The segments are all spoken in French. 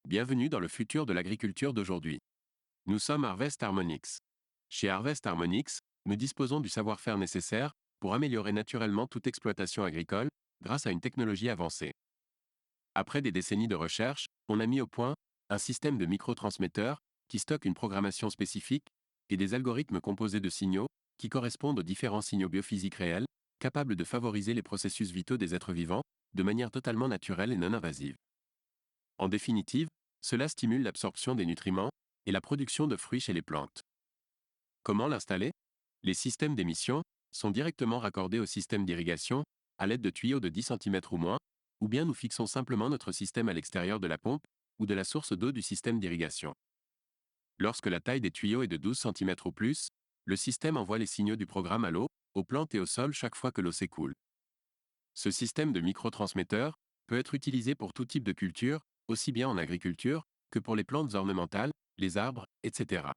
Bienvenue dans le futur de l'agriculture d'aujourd'hui. Nous sommes Harvest Harmonix. Chez Harvest Harmonix, nous disposons du savoir-faire nécessaire pour améliorer naturellement toute exploitation agricole grâce à une technologie avancée. Après des décennies de recherche, on a mis au point un système de microtransmetteurs qui stocke une programmation spécifique et des algorithmes composés de signaux qui correspondent aux différents signaux biophysiques réels, capables de favoriser les processus vitaux des êtres vivants de manière totalement naturelle et non invasive. En définitive, cela stimule l'absorption des nutriments et la production de fruits chez les plantes. Comment l'installer? Les systèmes d'émission sont directement raccordés au système d'irrigation à l'aide de tuyaux de 10 cm ou bien nous fixons simplement notre système à l'extérieur de la pompe ou de la source d'eau du système d'irrigation. Lorsque la taille des tuyaux est de 12 cm ou plus, le système envoie les signaux du programme à l'eau, aux plantes et au sol chaque fois que l'eau s'écoule. Ce système de microtransmetteurs peut être utilisé pour tout type de culture, aussi bien en agriculture que pour les plantes ornementales, les arbres, etc.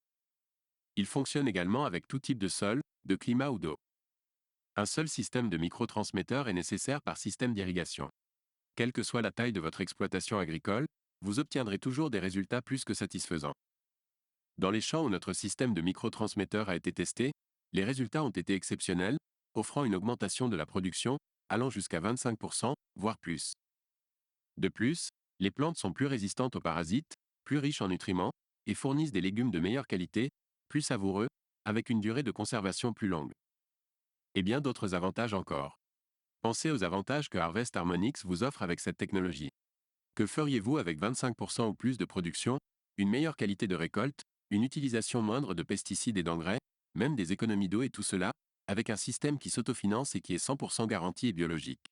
Il fonctionne également avec tout type de sol, de climat ou d'eau. Un seul système de microtransmetteurs est nécessaire par système d'irrigation. Quelle que soit la taille de votre exploitation agricole, vous obtiendrez toujours des résultats plus que satisfaisants. Dans les champs où notre système de microtransmetteurs a été testé, les résultats ont été exceptionnels, offrant une augmentation de la production allant jusqu'à 25%, voire plus. De plus, les plantes sont plus résistantes aux parasites, plus riches en nutriments, et fournissent des légumes de meilleure qualité, plus savoureux, avec une durée de conservation plus longue. Et bien d'autres avantages encore. Pensez aux avantages que Harvest Harmonix vous offre avec cette technologie. Que feriez-vous avec 25% ou plus de production, une meilleure qualité de récolte, une utilisation moindre de pesticides et d'engrais, même des économies d'eau et tout cela, avec un système qui s'autofinance et qui est 100% garanti et biologique?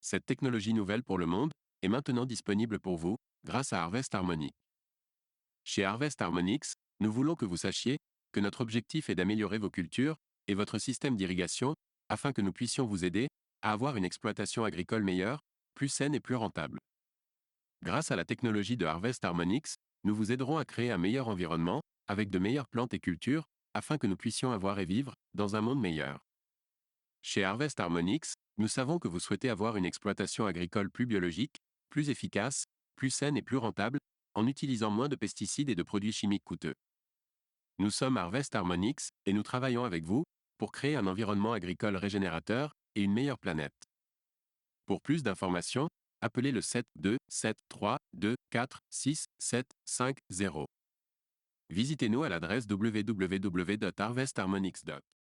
Cette technologie nouvelle pour le monde est maintenant disponible pour vous, grâce à Harvest Harmonix. Chez Harvest Harmonix, nous voulons que vous sachiez que notre objectif est d'améliorer vos cultures et votre système d'irrigation, afin que nous puissions vous aider à avoir une exploitation agricole meilleure, plus saine et plus rentable. Grâce à la technologie de Harvest Harmonix, nous vous aiderons à créer un meilleur environnement, avec de meilleures plantes et cultures, afin que nous puissions avoir et vivre dans un monde meilleur. Chez Harvest Harmonix, nous savons que vous souhaitez avoir une exploitation agricole plus biologique, plus efficace, plus saine et plus rentable, en utilisant moins de pesticides et de produits chimiques coûteux. Nous sommes Harvest Harmonix et nous travaillons avec vous pour créer un environnement agricole régénérateur et une meilleure planète. Pour plus d'informations, appelez le 72 73 24 6 7 5 0. Visitez-nous à l'adresse www.harvestharmonix.com.